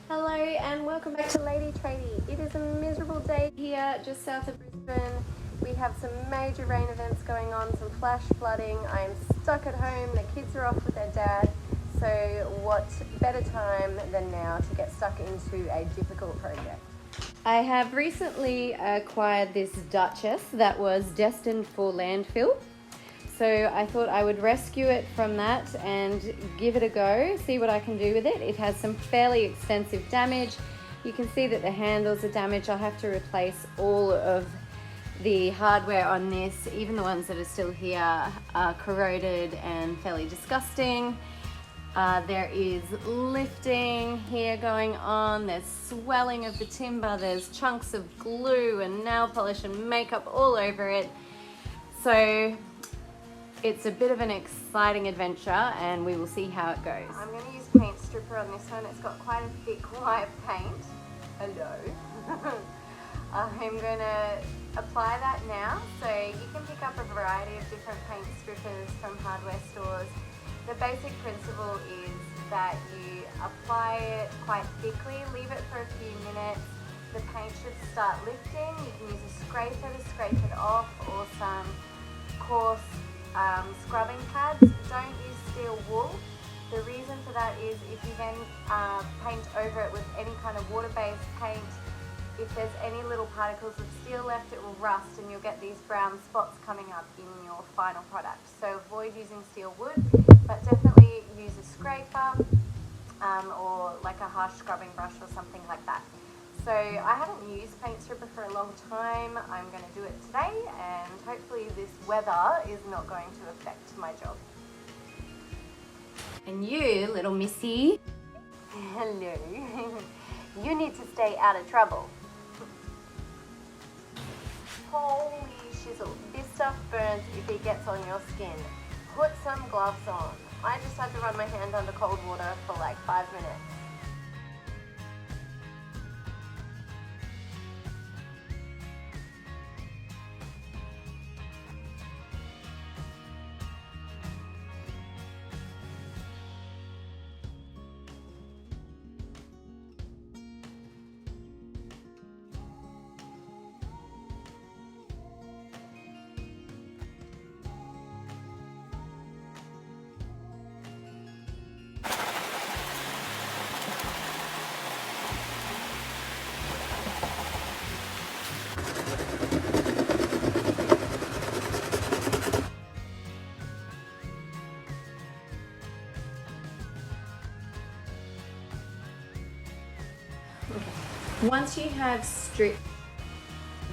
Hello and welcome back to Lady Tradie. It is a miserable day here just south of Brisbane. We have some major rain events going on, some flash flooding. I'm stuck at home, the kids are off with their dad. So what better time than now to get stuck into a difficult project. I have recently acquired this Duchess that was destined for landfill. So I thought I would rescue it from that and give it a go, see what I can do with it. It has some fairly extensive damage. You can see that the handles are damaged. I'll have to replace all of the hardware on this. Even the ones that are still here are corroded and fairly disgusting. There is lifting here going on. There's swelling of the timber. There's chunks of glue and nail polish and makeup all over it. So it's a bit of an exciting adventure and we will see how it goes. I'm going to use paint stripper on this one. It's got quite a thick white paint. Hello. I'm going to apply that now. So you can pick up a variety of different paint strippers from hardware stores. The basic principle is that you apply it quite thickly, leave it for a few minutes. The paint should start lifting. You can use a scraper to scrape it off or some coarse scrubbing pads. Don't use steel wool. The reason for that is if you then paint over it with any kind of water-based paint, if there's any little particles of steel left, it will rust and you'll get these brown spots coming up in your final product. So avoid using steel wood, but definitely use a scraper or like a harsh scrubbing brush or something like that. So I haven't used paint stripper for a long time. I'm going to do it today and hopefully this weather is not going to affect my job. And you, little missy, hello, you need to stay out of trouble. Holy shizzle, this stuff burns if it gets on your skin. Put some gloves on. I just had to run my hand under cold water for like 5 minutes. Once you have stripped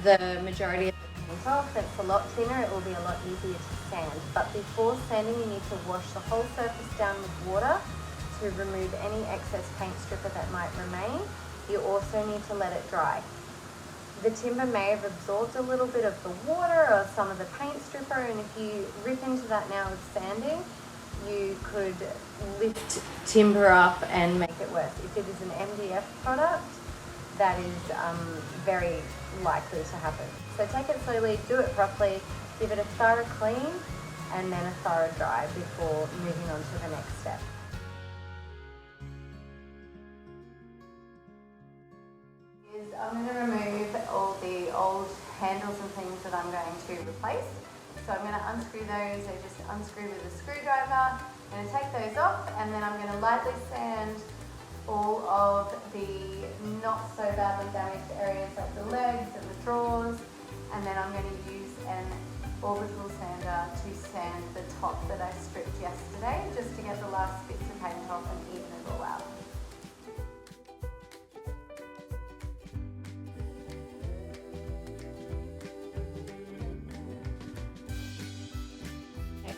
the majority of the paint off, it's a lot thinner, it will be a lot easier to sand. But before sanding, you need to wash the whole surface down with water to remove any excess paint stripper that might remain. You also need to let it dry. The timber may have absorbed a little bit of the water or some of the paint stripper, and if you rip into that now with sanding, you could lift timber up and make it worse. If it is an MDF product, that is very likely to happen. So take it slowly, do it properly, give it a thorough clean and then a thorough dry before moving on to the next step. I'm going to remove all the old handles and things that I'm going to replace. So I'm going to unscrew those. I just unscrew with a screwdriver. I'm going to take those off and then I'm going to lightly sand all of the not so badly damaged areas like the legs and the drawers, and then I'm going to use an orbital sander to sand the top that I stripped yesterday just to get the last bits of paint off and even it all out.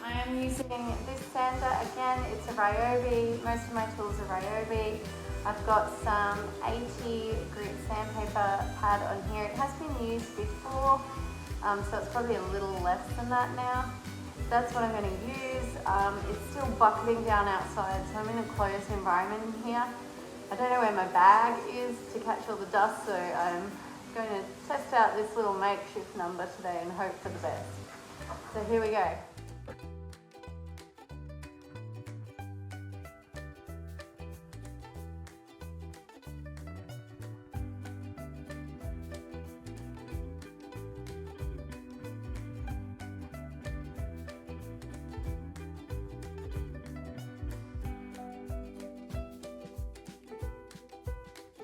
I am using this sander again, it's a Ryobi, most of my tools are Ryobi. I've got some 80 grit sandpaper pad on here. It has been used before, so it's probably a little less than that now. That's what I'm going to use. It's still bucketing down outside, so I'm in a closed environment in here. I don't know where my bag is to catch all the dust, so I'm going to test out this little makeshift number today and hope for the best. So here we go.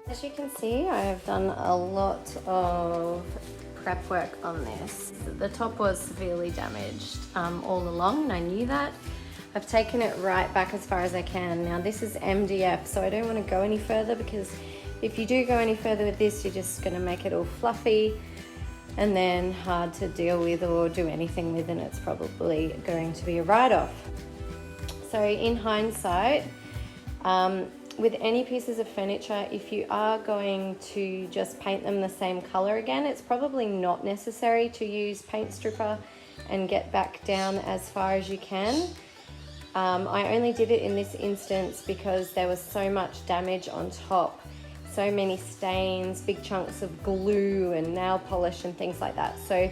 As you can see, I have done a lot of prep work on this. The top was severely damaged all along, and I knew that. I've taken it right back as far as I can. Now this is MDF, so I don't want to go any further, because if you do go any further with this, you're just going to make it all fluffy and then hard to deal with or do anything with, and it's probably going to be a write-off. So in hindsight, with any pieces of furniture, if you are going to just paint them the same color again, it's probably not necessary to use paint stripper and get back down as far as you can. I only did it in this instance because there was so much damage on top, so many stains, big chunks of glue and nail polish and things like that. So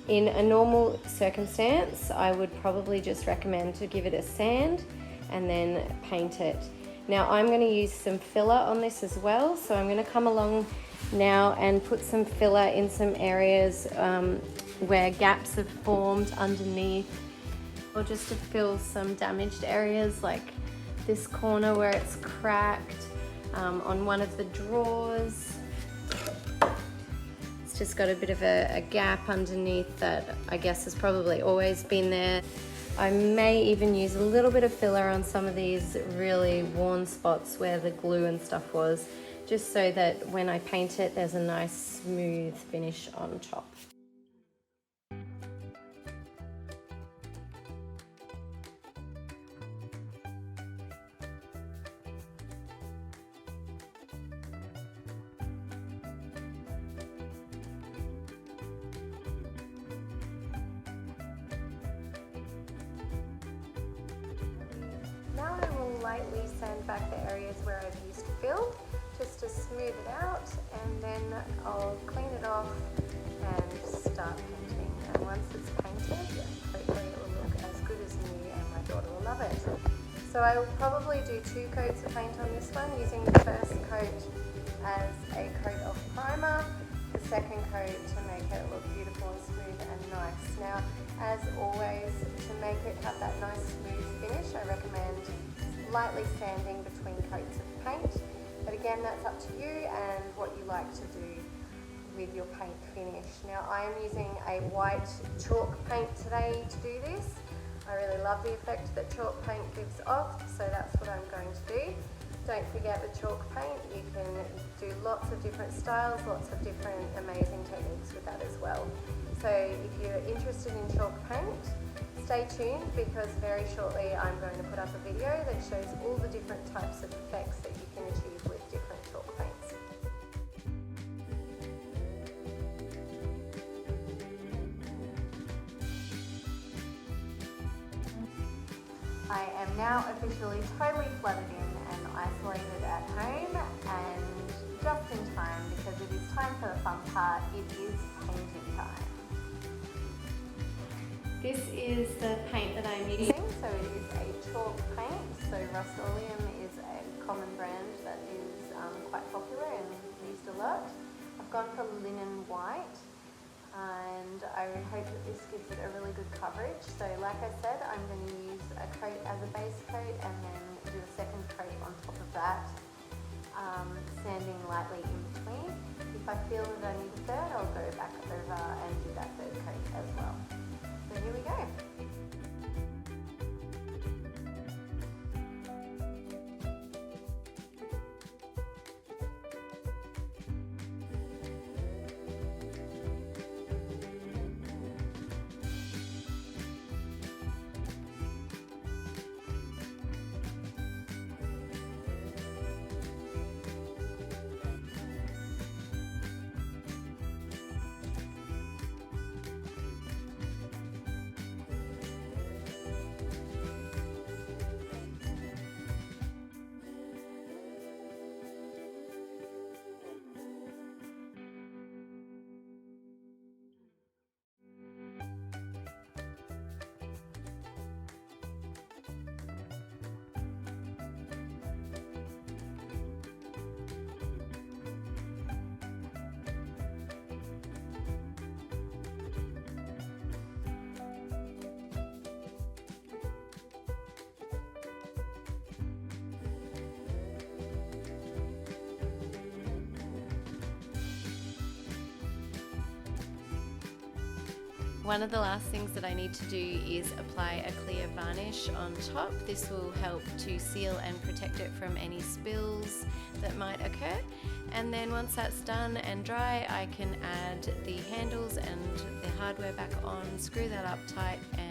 in a normal circumstance, I would probably just recommend to give it a sand and then paint it. Now I'm going to use some filler on this as well, so I'm going to come along now and put some filler in some areas where gaps have formed underneath, or just to fill some damaged areas like this corner where it's cracked, on one of the drawers. It's just got a bit of a gap underneath that I guess has probably always been there. I may even use a little bit of filler on some of these really worn spots where the glue and stuff was, just so that when I paint it, there's a nice smooth finish on top. Now I will lightly sand back the areas where I've used fill, just to smooth it out, and then I'll clean it off and start painting. And once it's painted, hopefully it will look as good as new and my daughter will love it. So I will probably do 2 coats of paint on this one, using the first coat as a coat of primer, the second coat to make it look beautiful and smooth and nice. Now, as always, to make it have that nice smooth finish, I recommend lightly sanding between coats of paint. But again, that's up to you and what you like to do with your paint finish. Now, I am using a white chalk paint today to do this. I really love the effect that chalk paint gives off, so that's what I'm going to do. Don't forget, with chalk paint, you can do lots of different styles, lots of different amazing techniques with that as well. So if you're interested in chalk paint, stay tuned, because very shortly I'm going to put up a video that shows all the different types of effects that you can achieve with different chalk paints. I am now officially totally flooded in and isolated at home, and just in time, because it is time for the fun part. It is painting time. This is the paint that I'm using, so it is a chalk paint. So Rust-Oleum is a common brand that is quite popular and used a lot. I've gone for linen white, and I hope that this gives it a really good coverage. So like I said, I'm going to use a coat as a base coat and then do a second coat on top of that, sanding lightly in between. If I feel that I need a third, I'll go back over and do that third coat as well. So here we go. One of the last things that I need to do is apply a clear varnish on top. This will help to seal and protect it from any spills that might occur. And then once that's done and dry, I can add the handles and the hardware back on, screw that up tight, and